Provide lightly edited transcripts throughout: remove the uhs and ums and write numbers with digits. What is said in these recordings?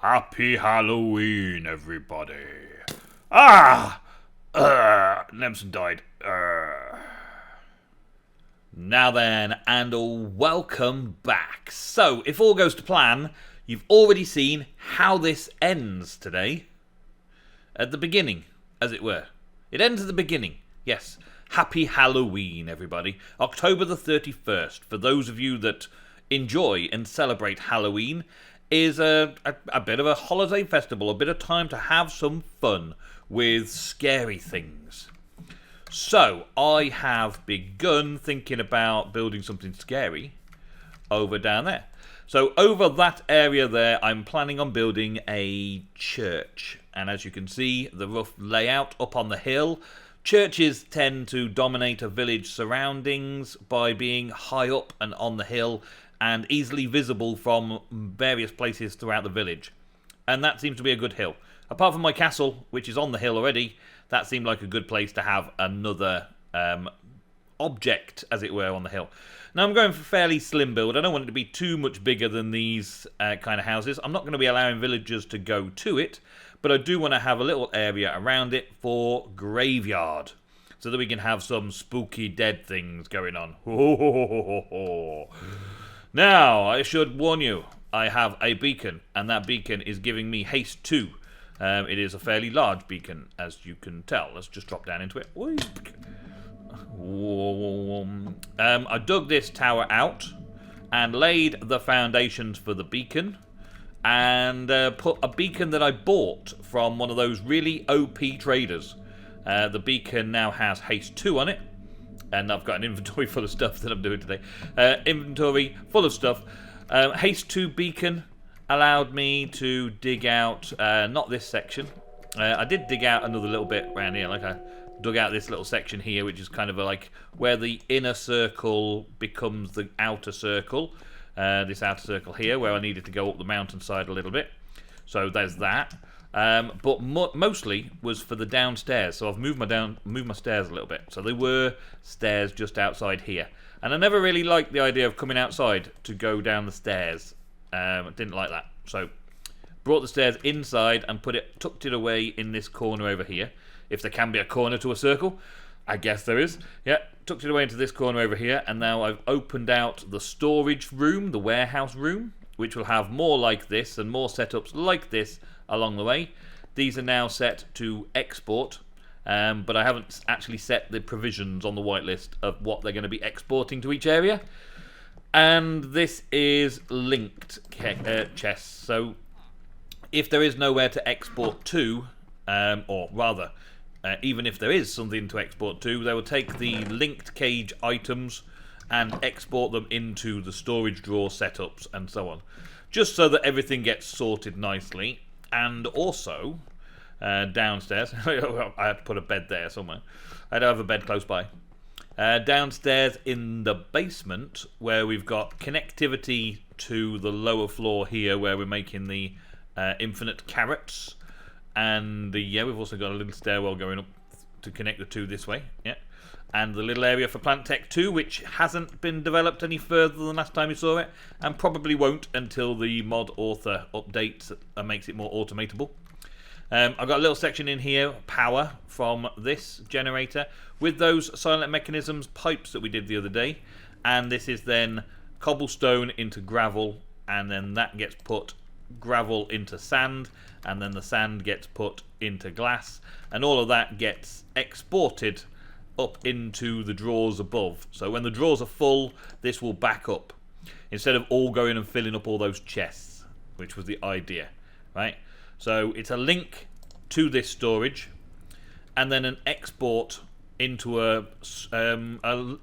Happy Halloween, everybody. Nemsun died. Now then, and welcome back. So, if all goes to plan, you've already seen how this ends today. At the beginning, as it were. It ends at the beginning. Yes. Happy Halloween, everybody. October the 31st, for those of you that enjoy and celebrate Halloween, is a bit of a holiday festival, a bit of time to have some fun with scary things. So, I have begun thinking about building something scary over down there. So, over that area there, I'm planning on building a church. And as you can see, the rough layout up on the hill, churches tend to dominate a village surroundings by being high up and on the hill and easily visible from various places throughout the village. And that seems to be a good hill. Apart from my castle, which is on the hill already, that seemed like a good place to have another object, as it were, on the hill. Now I'm going for a fairly slim build. I don't want it to be too much bigger than these kind of houses. I'm not going to be allowing villagers to go to it, but I do want to have a little area around it for graveyard, so that we can have some spooky dead things going on. Now, I should warn you, I have a beacon, and that beacon is giving me haste 2. It is a fairly large beacon, as you can tell. Let's just drop down into it. I dug this tower out and laid the foundations for the beacon, and put a beacon that I bought from one of those really OP traders. The beacon now has haste 2 on it, and I've got an inventory full of stuff that I'm doing today. Inventory full of stuff. Haste 2 beacon allowed me to dig out, not this section. I did dig out another little bit around here, like I dug out this little section here, which is kind of like where the inner circle becomes the outer circle. This outer circle here, where I needed to go up the mountainside a little bit. So there's that. But mostly was for the downstairs. So I've moved my stairs a little bit. So they were stairs just outside here. And I never really liked the idea of coming outside to go down the stairs. I didn't like that. So brought the stairs inside and tucked it away in this corner over here. If there can be a corner to a circle. I guess there is. Yeah, tucked it away into this corner over here, and now I've opened out the storage room, the warehouse room, which will have more like this and more setups like this along the way. These are now set to export, but I haven't actually set the provisions on the whitelist of what they're going to be exporting to each area. And this is linked chests, so if there is nowhere to export to, or rather, even if there is something to export to, they will take the linked cage items and export them into the storage drawer setups and so on. Just so that everything gets sorted nicely. And also, downstairs, I had to put a bed there somewhere. I don't have a bed close by. Downstairs in the basement, where we've got connectivity to the lower floor here, where we're making the infinite carrots. And yeah, we've also got a little stairwell going up to connect the two this way. Yeah, and the little area for Plant Tech 2, which hasn't been developed any further than last time we saw it, and probably won't until the mod author updates and makes it more automatable. I've got a little section in here, power from this generator, with those silent mechanisms pipes that we did the other day, and this is then cobblestone into gravel, and then that gets put gravel into sand, and then the sand gets put into glass, and all of that gets exported up into the drawers above. So when the drawers are full, this will back up instead of all going and filling up all those chests, which was the idea, right? So it's a link to this storage, and then an export into a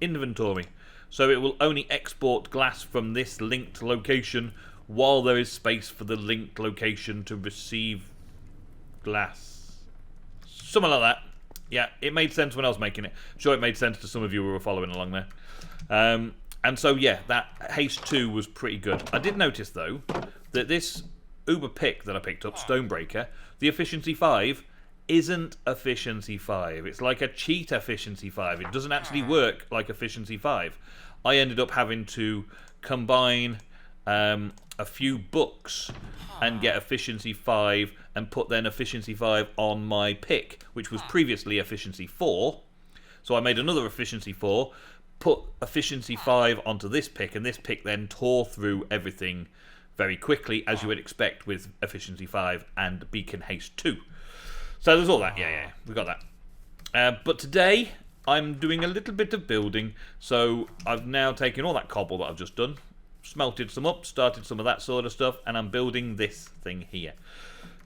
inventory. So it will only export glass from this linked location while there is space for the linked location to receive glass. Something like that. Yeah, it made sense when I was making it. I'm sure it made sense to some of you who were following along there. And so, yeah, that Haste 2 was pretty good. I did notice, though, that this Uber pick that I picked up, Stonebreaker, the Efficiency 5, isn't Efficiency 5. It's like a cheat Efficiency 5. It doesn't actually work like Efficiency 5. I ended up having to combine a few books and get efficiency 5 and put then efficiency 5 on my pick, which was previously efficiency 4. So I made another efficiency 4, put efficiency 5 onto this pick, and this pick then tore through everything very quickly, as you would expect with efficiency 5 and beacon haste 2. So there's all that. Yeah, we got that. But today I'm doing a little bit of building. So I've now taken all that cobble that I've just done, smelted some up, started some of that sort of stuff, and I'm building this thing here.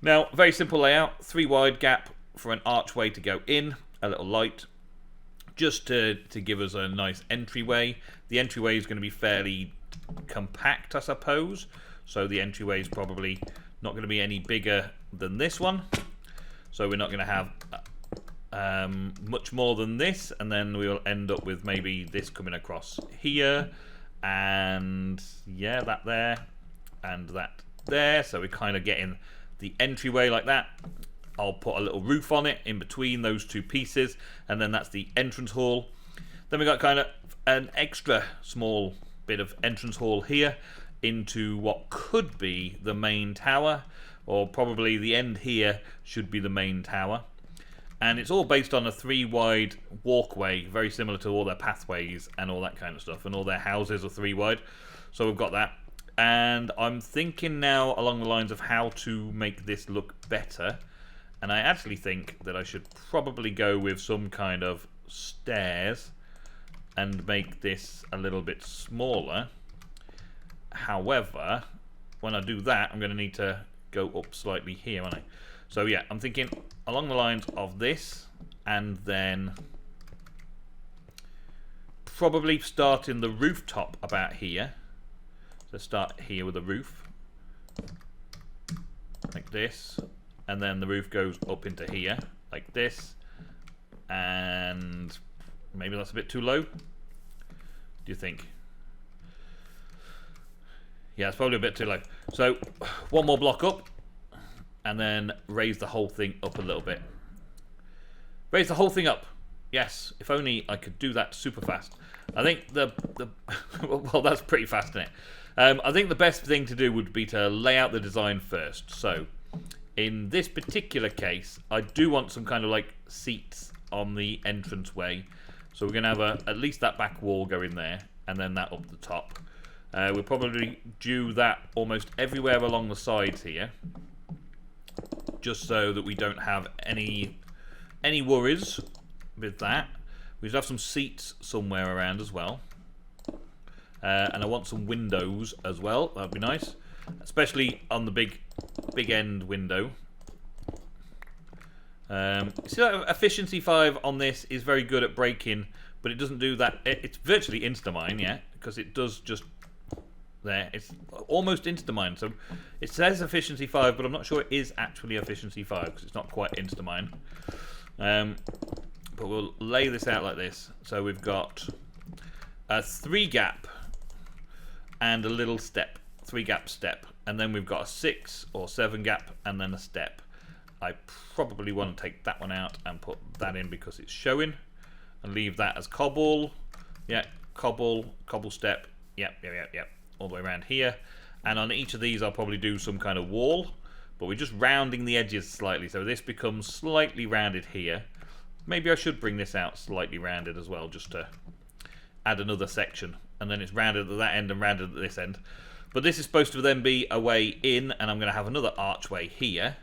Now, very simple layout, 3 wide gap for an archway to go in, a little light, just to give us a nice entryway. The entryway is going to be fairly compact, I suppose, so the entryway is probably not going to be any bigger than this one. So we're not going to have much more than this, and then we'll end up with maybe this coming across here, and yeah, that there, and that there. So we're kind of getting the entryway like that. I'll put a little roof on it in between those 2 pieces, and then that's the entrance hall. Then we got kind of an extra small bit of entrance hall here into what could be the main tower, or probably the end here should be the main tower. And it's all based on a 3 wide walkway, very similar to all their pathways and all that kind of stuff, and all their houses are 3 wide. So we've got that. And I'm thinking now along the lines of how to make this look better. And I actually think that I should probably go with some kind of stairs and make this a little bit smaller. However, when I do that, I'm going to need to go up slightly here, aren't I? So yeah, I'm thinking along the lines of this, and then probably starting the rooftop about here. So start here with a roof, like this, and then the roof goes up into here, like this, and maybe that's a bit too low. Do you think? Yeah, it's probably a bit too low. So one more block up, and then raise the whole thing up a little bit. Raise the whole thing up. Yes, if only I could do that super fast. I think well, that's pretty fast, isn't it? I think the best thing to do would be to lay out the design first. So in this particular case, I do want some kind of like seats on the entranceway. So we're going to have at least that back wall go in there, and then that up the top. We'll probably do that almost everywhere along the sides here, just so that we don't have any worries with that. We should have some seats somewhere around as well, and I want some windows as well. That'd be nice, especially on the big end window. See that efficiency 5 on this is very good at breaking, but it doesn't do that. It's virtually insta-mine, yeah, because it does just there. It's almost insta-mine. So it says efficiency 5, but I'm not sure it is actually efficiency 5 because it's not quite insta-mine. But we'll lay this out like this. So we've got a 3 gap and a little step, 3 gap step, and then we've got a 6 or 7 gap and then a step. I probably want to take that one out and put that in because it's showing, and leave that as cobble. Yeah, cobble step. Yep, all the way around here. And on each of these I'll probably do some kind of wall, but we're just rounding the edges slightly, so this becomes slightly rounded here. Maybe I should bring this out slightly rounded as well, just to add another section, and then it's rounded at that end and rounded at this end. But this is supposed to then be a way in, and I'm going to have another archway here.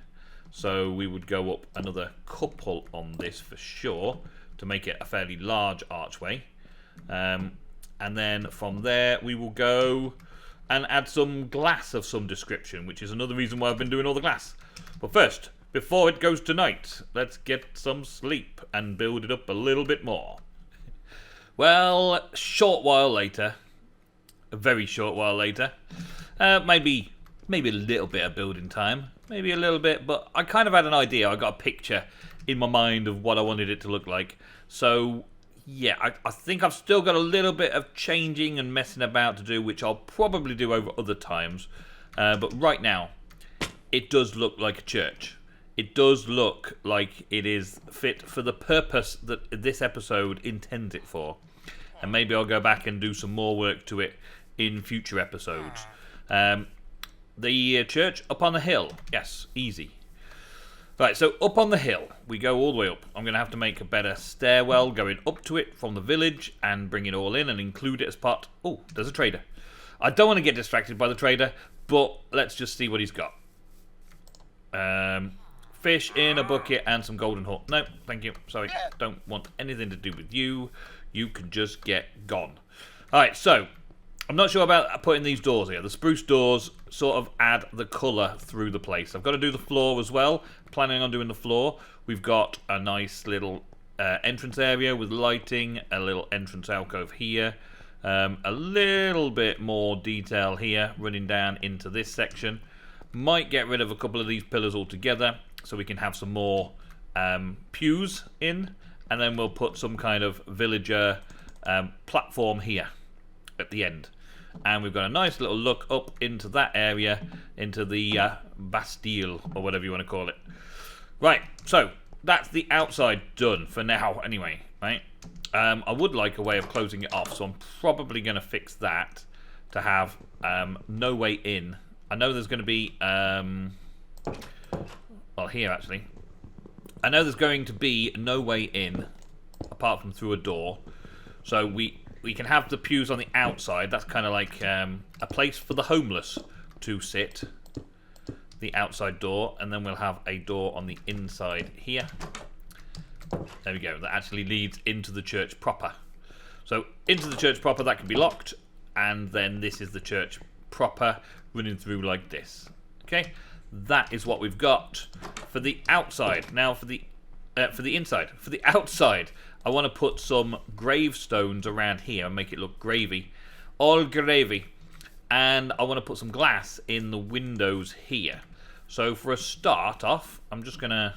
So we would go up another couple on this for sure to make it a fairly large archway. And then from there we will go and add some glass of some description, which is another reason why I've been doing all the glass. But first, before it goes to night, let's get some sleep and build it up a little bit more. Well, short while later, a very short while later, maybe a little bit of building time. Maybe a little bit, but I kind of had an idea. I got a picture in my mind of what I wanted it to look like. So, yeah, I think I've still got a little bit of changing and messing about to do, which I'll probably do over other times. But right now, it does look like a church. It does look like it is fit for the purpose that this episode intends it for. and maybe I'll go back and do some more work to it in future episodes. The church up on the hill. Yes, easy. Right, so up on the hill, we go all the way up. I'm going to have to make a better stairwell going up to it from the village and bring it all in and include it as part... Oh, there's a trader. I don't want to get distracted by the trader, but let's just see what he's got. Fish in a bucket and some golden horn. No, thank you. Sorry, don't want anything to do with you. You can just get gone. Alright, so... I'm not sure about putting these doors here. The spruce doors sort of add the colour through the place. I've got to do the floor as well. Planning on doing the floor. We've got a nice little entrance area with lighting. A little entrance alcove here. A little bit more detail here running down into this section. Might get rid of a couple of these pillars altogether so we can have some more pews in. And then we'll put some kind of villager platform here at the end, and we've got a nice little look up into that area, into the Bastille, or whatever you want to call it. Right, so that's the outside done for now anyway, right? I would like a way of closing it off, so I'm probably going to fix that to have no way in. I know there's going to be well, here actually I know there's going to be no way in apart from through a door, so we can have the pews on the outside. That's kind of like a place for the homeless to sit. The outside door. And then we'll have a door on the inside here. There we go. That actually leads into the church proper. So into the church proper, that can be locked. And then this is the church proper running through like this. Okay. That is what we've got for the outside. Now for the inside. For the outside, I want to put some gravestones around here and make it look gravy. All gravy. And I want to put some glass in the windows here. So for a start off, I'm just going to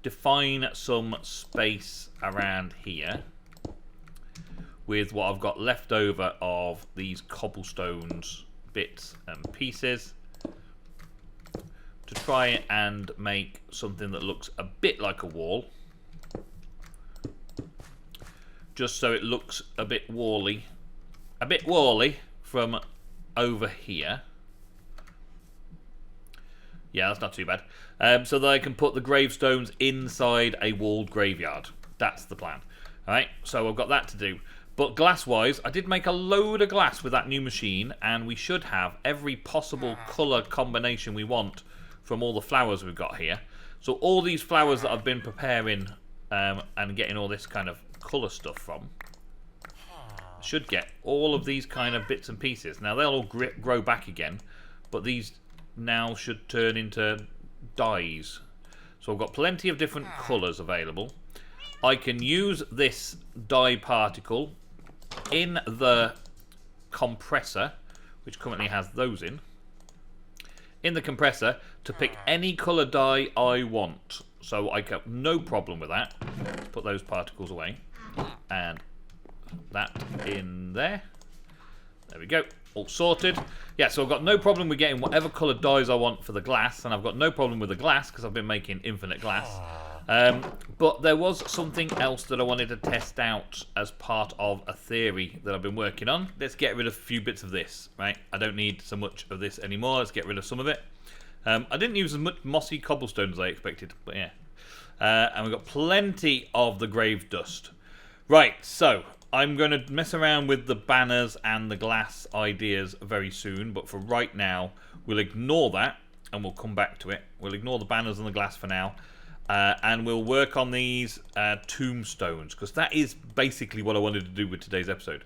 define some space around here with what I've got left over of these cobblestones, bits and pieces, to try and make something that looks a bit like a wall. Just so it looks a bit wally from over here. Yeah, that's not too bad. So that I can put the gravestones inside a walled graveyard. That's the plan. Alright, so I've got that to do. But glass-wise, I did make a load of glass with that new machine, and we should have every possible colour combination we want from all the flowers we've got here. So all these flowers that I've been preparing and getting all this kind of colour stuff from, should get all of these kind of bits and pieces. Now they'll all grow back again, but these now should turn into dyes. So I've got plenty of different colours available. I can use this dye particle in the compressor, which currently has those in the compressor, to pick any colour dye I want. So I got no problem with that. Let's put those particles away. And that in there. There we go. All sorted. Yeah, so I've got no problem with getting whatever colour dyes I want for the glass. And I've got no problem with the glass because I've been making infinite glass. But there was something else that I wanted to test out as part of a theory that I've been working on. Let's get rid of a few bits of this, right? I don't need so much of this anymore. Let's get rid of some of it. I didn't use as much mossy cobblestone as I expected, but yeah. And we've got plenty of the grave dust. Right, so I'm going to mess around with the banners and the glass ideas very soon, but for right now, we'll ignore that and we'll come back to it. We'll ignore the banners and the glass for now. And we'll work on these tombstones, because that is basically what I wanted to do with today's episode.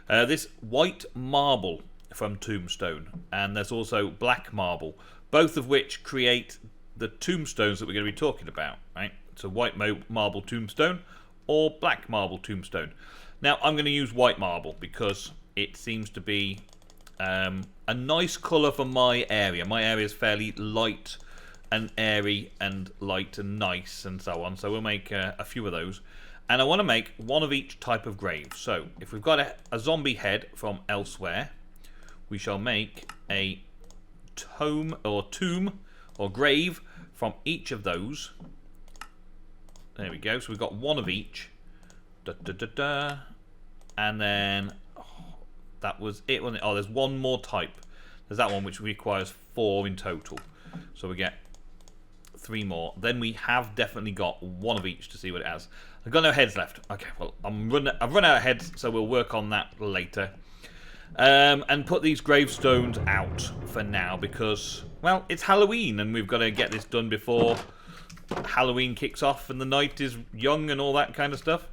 This white marble from Tombstone, and there's also black marble, both of which create the tombstones that we're going to be talking about, right? So white marble tombstone or black marble tombstone. Now I'm going to use white marble because it seems to be a nice colour for my area. My area is fairly light and airy and light and nice and so on. So we'll make a few of those. And I want to make one of each type of grave. So if we've got a zombie head from elsewhere, we shall make a tomb or grave from each of those. There we go. So we've got one of each. Da, da, da, da. And then that was it, wasn't it? Oh, there's one more type. There's that one which requires 4 in total. So we get 3 more. Then we have definitely got 1 of each to see what it has. I've got no heads left. Okay, well, I've run out of heads, so we'll work on that later. And put these gravestones out for now because, well, it's Halloween and we've got to get this done before Halloween kicks off and the night is young and all that kind of stuff.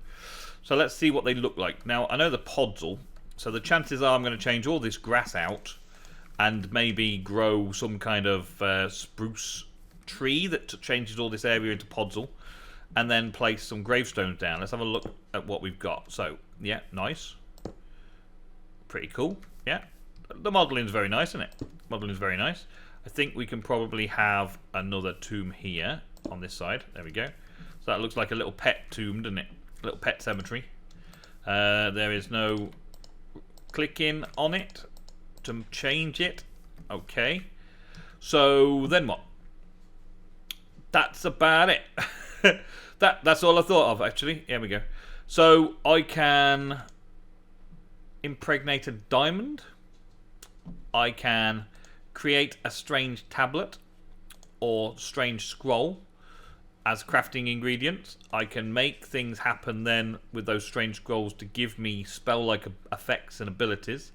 So let's see what they look like. Now, I know the podzol, so the chances are I'm going to change all this grass out and maybe grow some kind of spruce tree that changes all this area into podzol and then place some gravestones down. Let's have a look at what we've got. So, yeah, nice. Pretty cool, yeah. The modeling's very nice, isn't it? Modeling's very nice. I think we can probably have another tomb here on this side. There we go. So that looks like a little pet tomb, doesn't it? A little pet cemetery. There is no clicking on it to change it. Okay. So then what? That's about it. That's all I thought of, actually. Here we go. So I can impregnate a diamond. I can create a strange tablet or strange scroll as crafting ingredients. I can make things happen then with those strange scrolls to give me spell-like effects and abilities.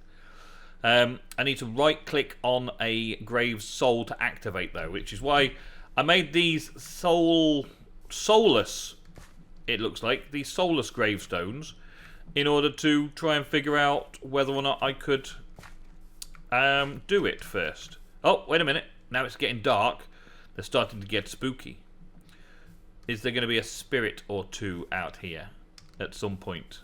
I need to right-click on a grave soul to activate though, which is why I made these soulless, it looks like, these soulless gravestones in order to try and figure out whether or not I could do it first. Oh, wait a minute. Now it's getting dark. They're starting to get spooky. Is there going to be a spirit or two out here at some point?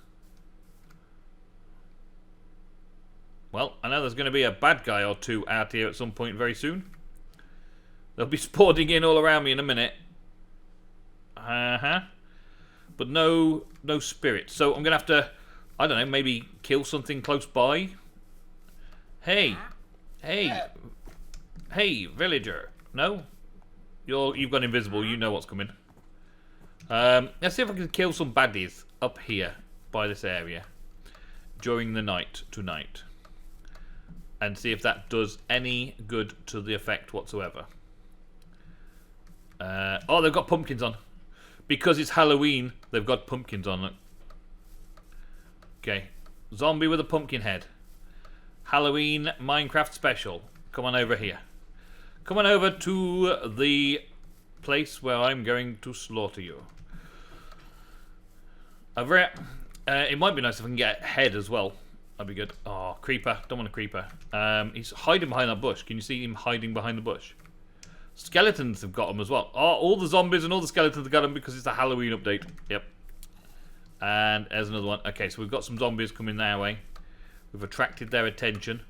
Well, I know there's going to be a bad guy or two out here at some point very soon. They'll be spawning in all around me in a minute. But no spirits. So I'm going to have to, I don't know, maybe kill something close by. Hey, villager. No? You've gone invisible. You know what's coming. Let's see if I can kill some baddies up here by this area during the night tonight. And see if that does any good to the effect whatsoever. Oh, they've got pumpkins on. Because it's Halloween, they've got pumpkins on. Look. Okay. Zombie with a pumpkin head. Halloween Minecraft special. Come on over here. Come on over to the place where I'm going to slaughter you. It might be nice if I can get a head as well. That'd be good. Oh, creeper. Don't want a creeper. He's hiding behind that bush. Can you see him hiding behind the bush? Skeletons have got him as well. Oh, all the zombies and all the skeletons have got him because it's a Halloween update. Yep. And there's another one. Okay, so we've got some zombies coming their way. We've attracted their attention.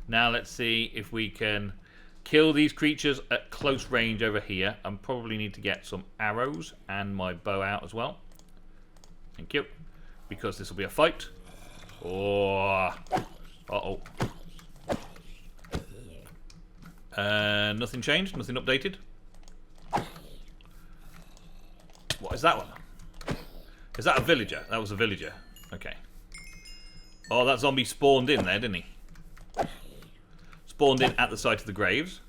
Now let's see if we can kill these creatures at close range over here. I probably need to get some arrows and my bow out as well. Thank you. Because this will be a fight. Oh. Uh-oh. Nothing changed? Nothing updated? What is that one? Is that a villager? That was a villager. Okay. Oh, that zombie spawned in there, didn't he? Spawned in at the site of the graves.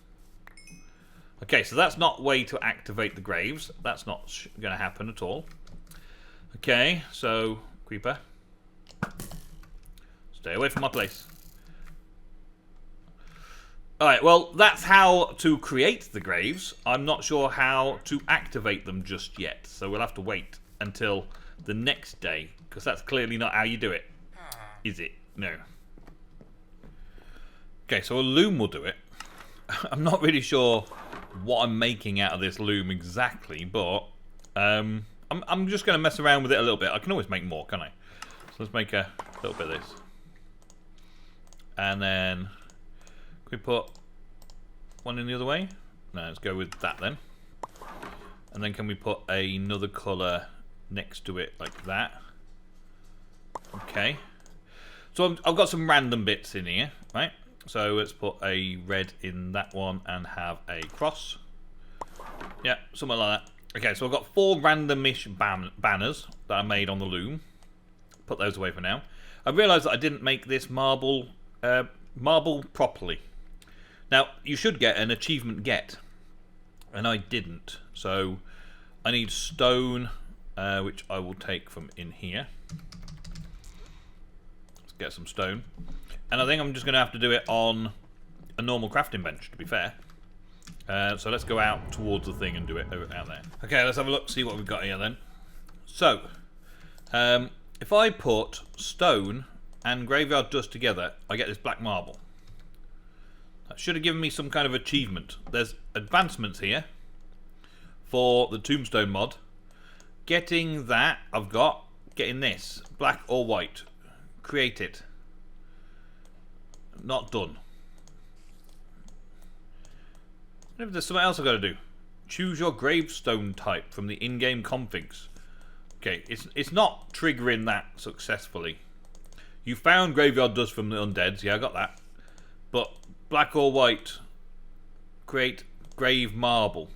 Okay, so that's not a way to activate the graves. That's not going to happen at all. Okay, so, creeper. Stay away from my place. Alright, well, that's how to create the graves. I'm not sure how to activate them just yet. So we'll have to wait until the next day. Because that's clearly not how you do it. Is it? No. Okay, so a loom will do it. I'm not really sure what I'm making out of this loom exactly. But I'm just going to mess around with it a little bit. I can always make more, can't I? So let's make a little bit of this. And then we put one in the other way? No, let's go with that then. And then can we put another colour next to it like that? Okay. So I've got some random bits in here, right? So let's put a red in that one and have a cross. Yeah, something like that. Okay, so I've got 4 randomish banners that I made on the loom. Put those away for now. I realised that I didn't make this marble properly. Now, you should get an achievement get, and I didn't. So I need stone, which I will take from in here. Let's get some stone. And I think I'm just going to have to do it on a normal crafting bench, to be fair. So let's go out towards the thing and do it out there. Okay, let's have a look, see what we've got here then. So, if I put stone and graveyard dust together, I get this black marble. That should have given me some kind of achievement. There's advancements here for the tombstone mod. Getting that, I've got. Getting this, black or white. Create it. Not done. There's something else I've got to do. Choose your gravestone type from the in-game configs. Okay, it's not triggering that successfully. You found graveyard dust from the undeads. Yeah, I got that. But black or white, create grave marble.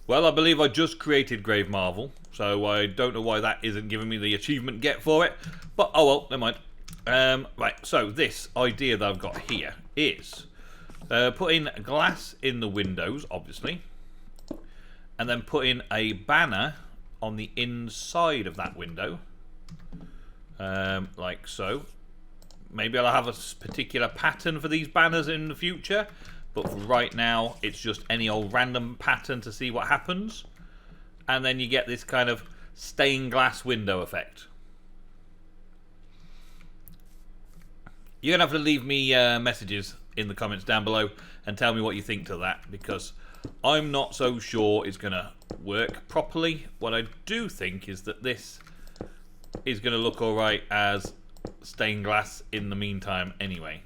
Well, I believe I just created grave marble, so I don't know why that isn't giving me the achievement get for it. But oh well, never mind. Right, so this idea that I've got here is putting glass in the windows, obviously, and then putting a banner on the inside of that window, like so. Maybe I'll have a particular pattern for these banners in the future, but for right now it's just any old random pattern to see what happens, and then you get this kind of stained glass window effect. You're gonna have to leave me messages in the comments down below and tell me what you think to that, because I'm not so sure it's gonna work properly. What I do think is that this is gonna look alright as stained glass in the meantime anyway,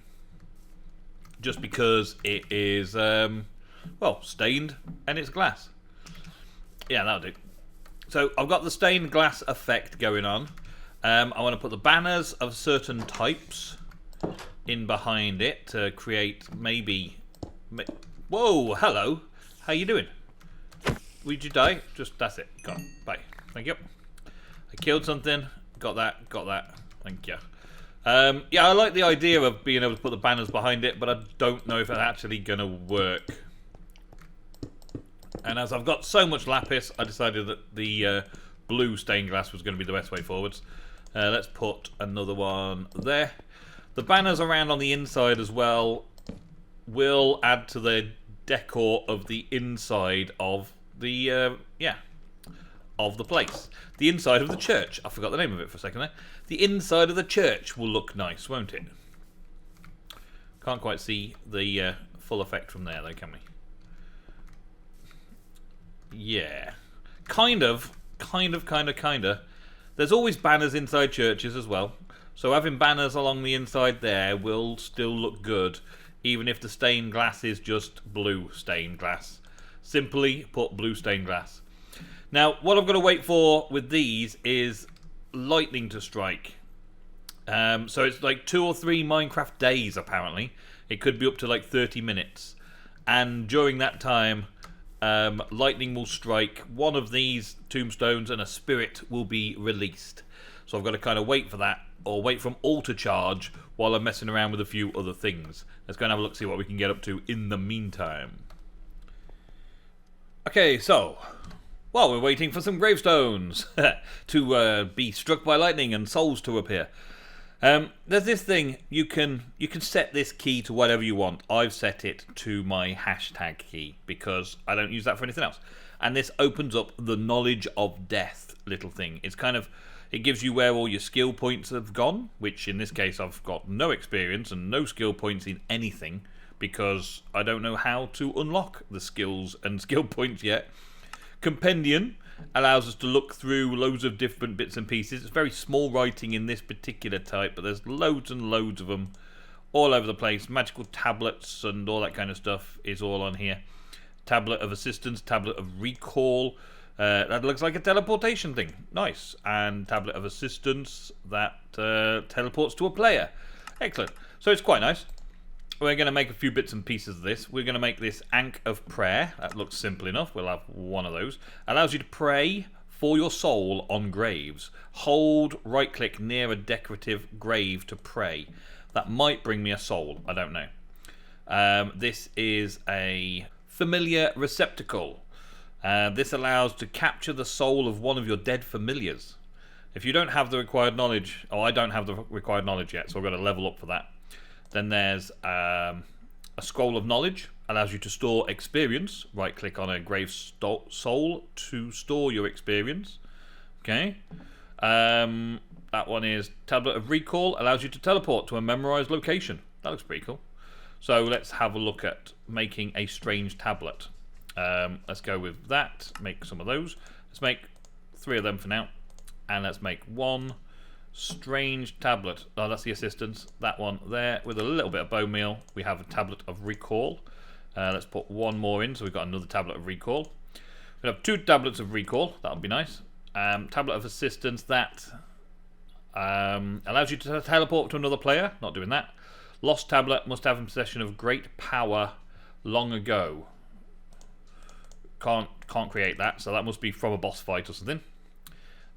just because it is well, stained and it's glass. Yeah, that'll do. So I've got the stained glass effect going on. I want to put the banners of certain types in behind it to create maybe... Whoa, hello. How you doing? Would you die? Just, that's it. Got it. Bye. Thank you. I killed something. Got that. Got that. Thank you. Yeah, I like the idea of being able to put the banners behind it, but I don't know if it's actually going to work. And as I've got so much lapis, I decided that the blue stained glass was going to be the best way forwards. Let's put another one there. The banners around on the inside as well will add to the decor of the inside of the of the place. The inside of the church. I forgot the name of it for a second there. The inside of the church will look nice, won't it? Can't quite see the full effect from there though, can we? Yeah. Kinda. There's always banners inside churches as well. So having banners along the inside there will still look good, even if the stained glass is just blue stained glass. Simply put, blue stained glass. Now, what I've got to wait for with these is lightning to strike. So it's like 2 or 3 Minecraft days, apparently. It could be up to like 30 minutes. And during that time, lightning will strike one of these tombstones and a spirit will be released. So I've got to kind of wait for that, or wait for them all to charge while I'm messing around with a few other things. Let's go and have a look, see what we can get up to in the meantime. Okay, so while we're waiting for some gravestones to be struck by lightning and souls to appear, there's this thing, you can set this key to whatever you want. I've set it to my hashtag key because I don't use that for anything else. And this opens up the knowledge of death little thing. It's kind of, it gives you where all your skill points have gone, which in this case I've got no experience and no skill points in anything because I don't know how to unlock the skills and skill points yet. Compendium allows us to look through loads of different bits and pieces. It's very small writing in this particular type, but there's loads and loads of them all over the place. Magical tablets and all that kind of stuff is all on here. Tablet of assistance, tablet of recall. That looks like a teleportation thing. Nice. And tablet of assistance that teleports to a player. Excellent. So it's quite nice. We're going to make a few bits and pieces of this. We're going to make this Ankh of Prayer. That looks simple enough. We'll have one of those. Allows you to pray for your soul on graves. Hold right click near a decorative grave to pray. That might bring me a soul. I don't know. This is a familiar receptacle. This allows to capture the soul of one of your dead familiars. If you don't have the required knowledge, I don't have the required knowledge yet, so I've got to level up for that. Then there's a scroll of knowledge, allows you to store experience. Right click on a grave soul to store your experience. Okay. That one is tablet of recall, allows you to teleport to a memorized location. That looks pretty cool. So let's have a look at making a strange tablet. Let's go with that. Make some of those. Let's make 3 of them for now. And let's make 1 strange tablet. Oh, that's the assistance. That one there with a little bit of bone meal. We have a tablet of recall. Let's put 1 more in, so we've got another tablet of recall. We have 2 tablets of recall. That would be nice. Tablet of assistance that allows you to teleport to another player. Not doing that. Lost tablet must have in possession of great power long ago. Can't create that, so that must be from a boss fight or something.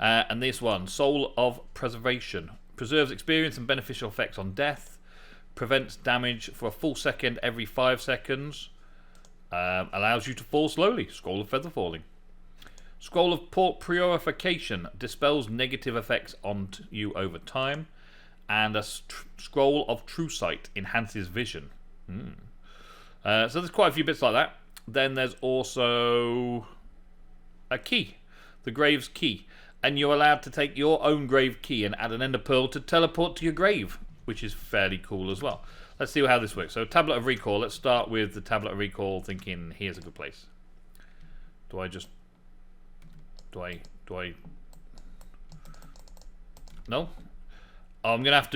And this one, Soul of Preservation, preserves experience and beneficial effects on death, prevents damage for a full second every 5 seconds, allows you to fall slowly. Scroll of Feather Falling. Scroll of Purification dispels negative effects on you over time, and a Scroll of True Sight enhances vision. So there's quite a few bits like that. Then there's also a key, the Grave's Key. And you're allowed to take your own grave key and add an ender pearl to teleport to your grave, which is fairly cool as well. Let's see how this works. So tablet of recall. Let's start with the tablet of recall, thinking here's a good place. Do I no? Oh, I'm gonna have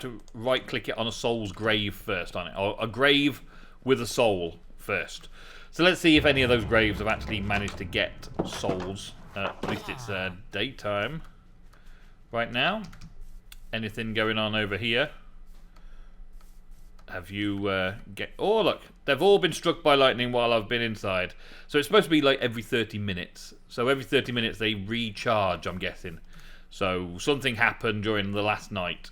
to right click it on a soul's grave first, on it, or a grave with a soul first. So let's see if any of those graves have actually managed to get souls. At least it's daytime right now. Anything going on over here? Have you oh look, they've all been struck by lightning while I've been inside. So it's supposed to be like every 30 minutes. So every 30 minutes they recharge, I'm guessing. So something happened during the last night,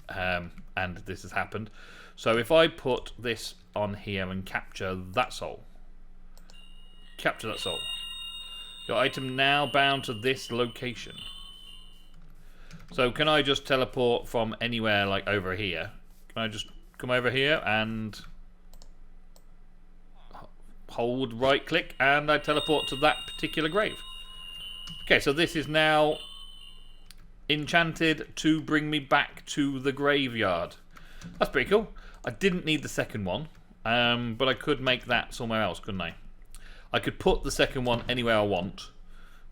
and this has happened. So if I put this on here and capture that soul. Capture that soul. Your item now bound to this location. So can I just teleport from anywhere, like over here? Can I just come over here and hold right click and I teleport to that particular grave? Okay, so this is now enchanted to bring me back to the graveyard. That's pretty cool. I didn't need the second one, but I could make that somewhere else, couldn't I? I could put the second one anywhere I want,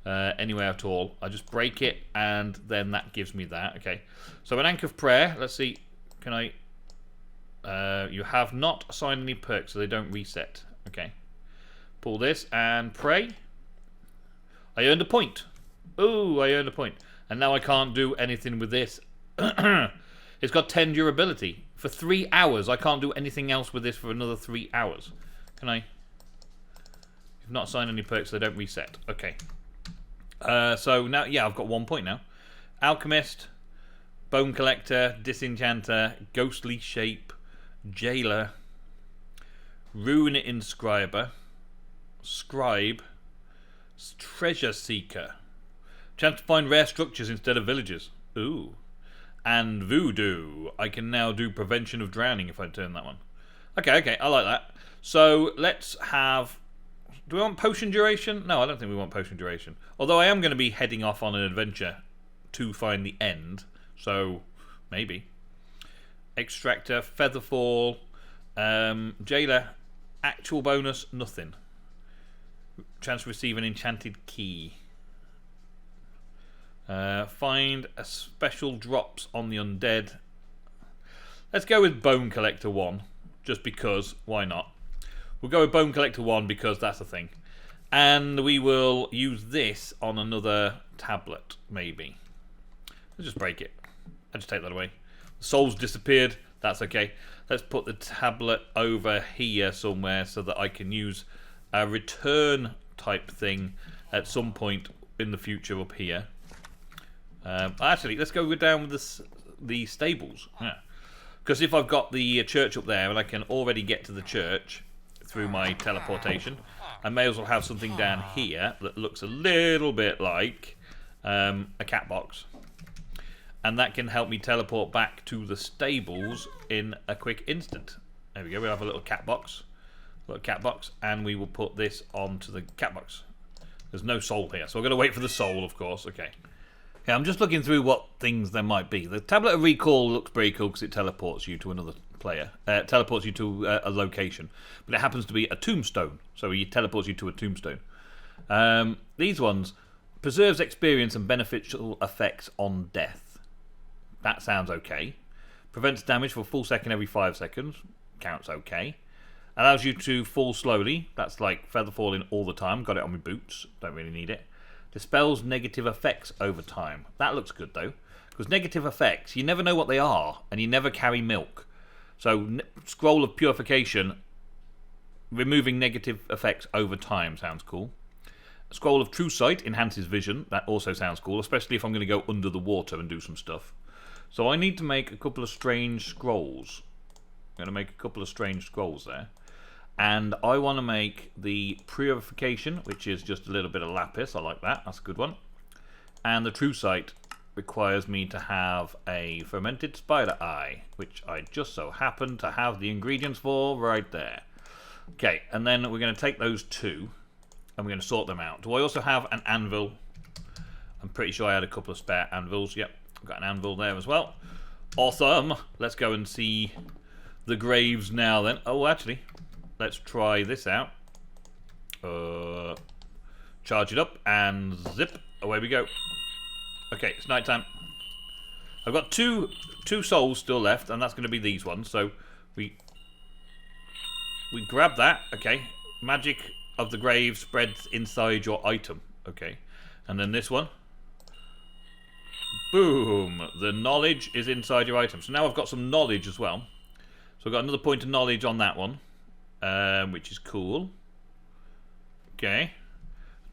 anywhere at all. I just break it, and then that gives me that. Okay, so an Anchor of Prayer. Let's see. Can I? You have not assigned any perks, so they don't reset. Okay. Pull this and pray. I earned a point. Ooh, I earned a point. And now I can't do anything with this. It's got 10 durability. For 3 hours. I can't do anything else with this for another 3 hours. Can I? You've not assigned any perks, so they don't reset. Okay. So now, yeah, I've got 1 point now. Alchemist, Bone Collector, Disenchanter, Ghostly Shape, Jailer, Rune Inscriber, Scribe, Treasure Seeker. Chance to find rare structures instead of villages. Ooh. And Voodoo. I can now do Prevention of Drowning if I turn that one. Okay, I like that. So let's have... Do we want potion duration? No, I don't think we want potion duration. Although I am going to be heading off on an adventure to find the end. So, maybe. Extractor, Featherfall, Jailer, actual bonus, nothing. Chance to receive an enchanted key. Find a special drops on the undead. Let's go with Bone Collector 1, just because, why not? We'll go with Bone Collector 1 because that's a thing. And we will use this on another tablet, maybe. Let's just break it. I'll just take that away. The soul's disappeared, that's okay. Let's put the tablet over here somewhere so that I can use a return type thing at some point in the future up here. Actually, let's go down with the stables. Yeah. Because if I've got the church up there and I can already get to the church through my teleportation, I may as well have something down here that looks a little bit like a cat box. And that can help me teleport back to the stables in a quick instant. There we go, we'll have a little cat box. And we will put this onto the cat box. There's no soul here, so we're going to wait for the soul, of course. Okay. Yeah, I'm just looking through what things there might be. The Tablet of Recall looks pretty cool because it teleports you to another player. Teleports you to a location. But it happens to be a tombstone, so it teleports you to a tombstone. These ones, preserves experience and beneficial effects on death. That sounds okay. Prevents damage for a full second every 5 seconds. Counts okay. Allows you to fall slowly. That's like feather falling all the time. Got it on my boots. Don't really need it. Dispels negative effects over time. That looks good though. Because negative effects, you never know what they are. And you never carry milk. So, Scroll of Purification, removing negative effects over time sounds cool. Scroll of True Sight enhances vision. That also sounds cool. Especially if I'm going to go under the water and do some stuff. So I need to make a couple of strange scrolls. I'm going to make a couple of strange scrolls there. And I want to make the Purification, which is just a little bit of lapis. I like that. That's a good one. And the True Sight requires me to have a fermented spider eye, which I just so happen to have the ingredients for right there. Okay, and then we're going to take those two and we're going to sort them out. Do I also have an anvil? I'm pretty sure I had a couple of spare anvils. Yep, I've got an anvil there as well. Awesome. Let's go and see the graves now then. Oh, actually, let's try this out. Charge it up and zip. Away we go. Okay, it's night time. I've got two souls still left, and that's going to be these ones. So we grab that. Okay, magic of the grave spreads inside your item. Okay, and then this one. Boom! The knowledge is inside your item. So now I've got some knowledge as well. So I've got another point of knowledge on that one, which is cool. Okay.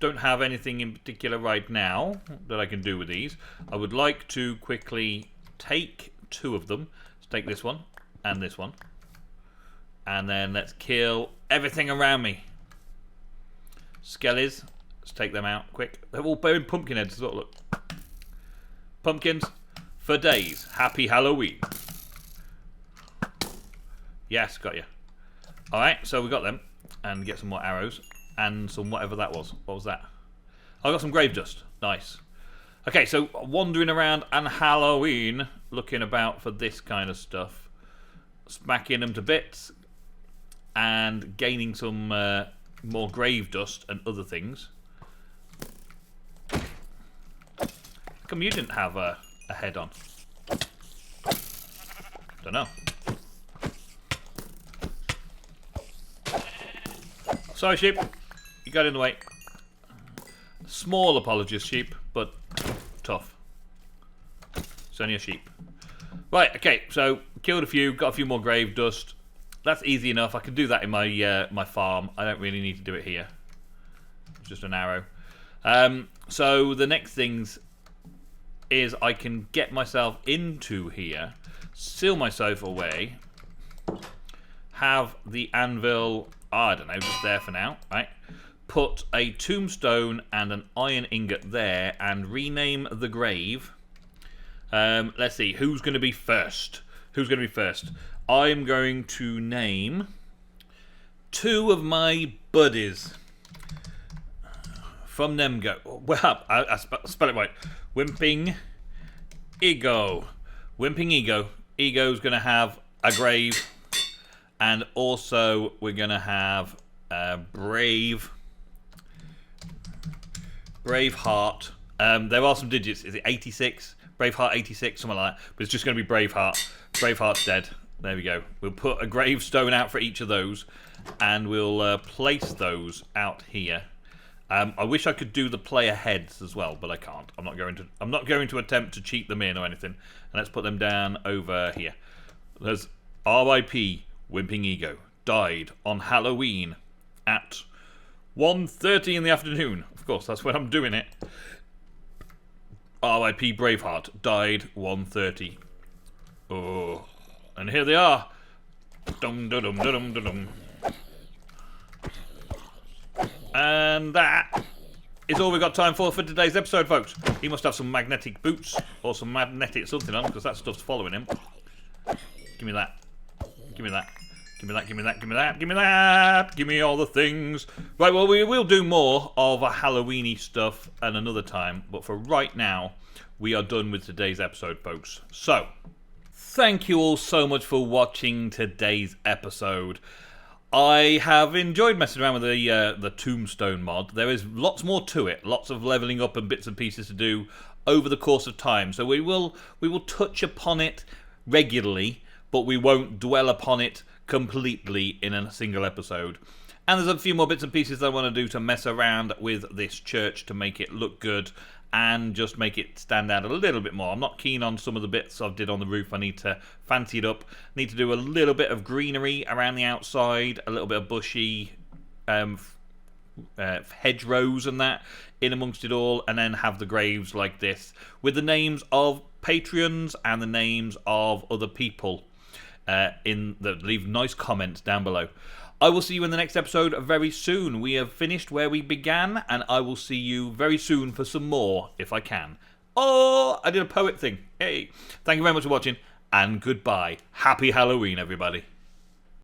Don't have anything in particular right now that I can do with these. I would like to quickly take two of them. Let's take this one and this one. And then let's kill everything around me. Skellies. Let's take them out quick. They're all bearing pumpkin heads as well, look. Pumpkins for days. Happy Halloween. Yes, got you. Alright, so we got them. And get some more arrows. And some whatever that was. What was that? I got some grave dust. Nice. Okay, so wandering around on Halloween, looking about for this kind of stuff. Smacking them to bits. And gaining some more grave dust and other things. How come you didn't have a head on? Don't know. Sorry, sheep. You got in the way. Small apologies, sheep, but tough. It's only a sheep. Right, okay, so killed a few, got a few more grave dust. That's easy enough. I can do that in my my farm. I don't really need to do it here. It's just an arrow. So the next things is I can get myself into here, seal myself away, have the anvil, I don't know, just there for now, right? Put a tombstone and an iron ingot there and rename the grave. Let's see, who's going to be first? Who's going to be first? I'm going to name two of my buddies from Nemgo. Well, I spell it right. Wimping Ego. Wimping Ego. Ego's going to have a grave. And also, we're going to have Braveheart. There are some digits. Is it 86? Braveheart 86, something like that. But it's just going to be Braveheart. Braveheart's dead. There we go. We'll put a gravestone out for each of those. And we'll place those out here. I wish I could do the player heads as well, but I can't. I'm not going to attempt to cheat them in or anything. And let's put them down over here. There's R.I.P. Wimping Ego. Died on Halloween at 1:30 in the afternoon. Of course, that's when I'm doing it. R.I.P. Braveheart died 1:30. Oh, and here they are. Dum dum dum dum dum dum. And that is all we've got time for today's episode, folks. He must have some magnetic boots or some magnetic something on, because that stuff's following him. Give me that. Give me that. Give me that, give me that, give me that, give me that. Give me all the things. Right, well, we will do more of a Halloween-y stuff at another time. But for right now, we are done with today's episode, folks. So, thank you all so much for watching today's episode. I have enjoyed messing around with the tombstone mod. There is lots more to it. Lots of leveling up and bits and pieces to do over the course of time. So we will touch upon it regularly, but we won't dwell upon it completely in a single episode. And there's a few more bits and pieces that I want to do to mess around with this church to make it look good and just make it stand out a little bit more. I'm not keen on some of the bits I did on the roof. I need to fancy it up. Need to do a little bit of greenery around the outside, a little bit of bushy hedgerows and that in amongst it all, and then have the graves like this with the names of patrons and the names of other people leave nice comments down below. I will see you in the next episode very soon. We have finished where we began, and I will see you very soon for some more, if I can. Oh, I did a poet thing. Hey. Thank you very much for watching, and goodbye. Happy Halloween, everybody.